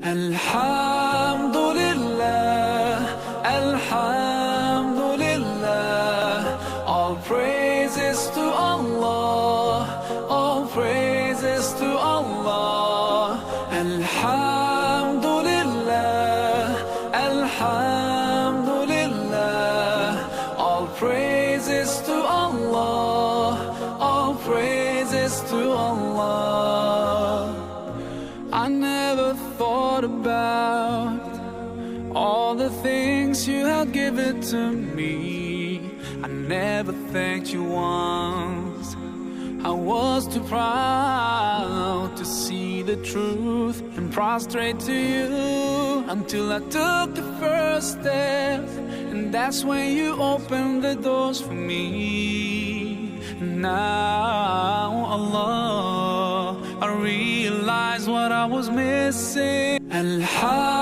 Alhamdulillah, Alhamdulillah, all praises to Allah, all praises to Allah. Alhamdulillah, Alhamdulillah, all praises to Allah, all praises to Allah. I never thought about all the things you had given to me. I never thanked you once. I was too proud to see the truth and prostrate to you until I took the first step, and that's when you opened the doors for me. Now, Allah, I realize what I was missing. Alhamdulillah,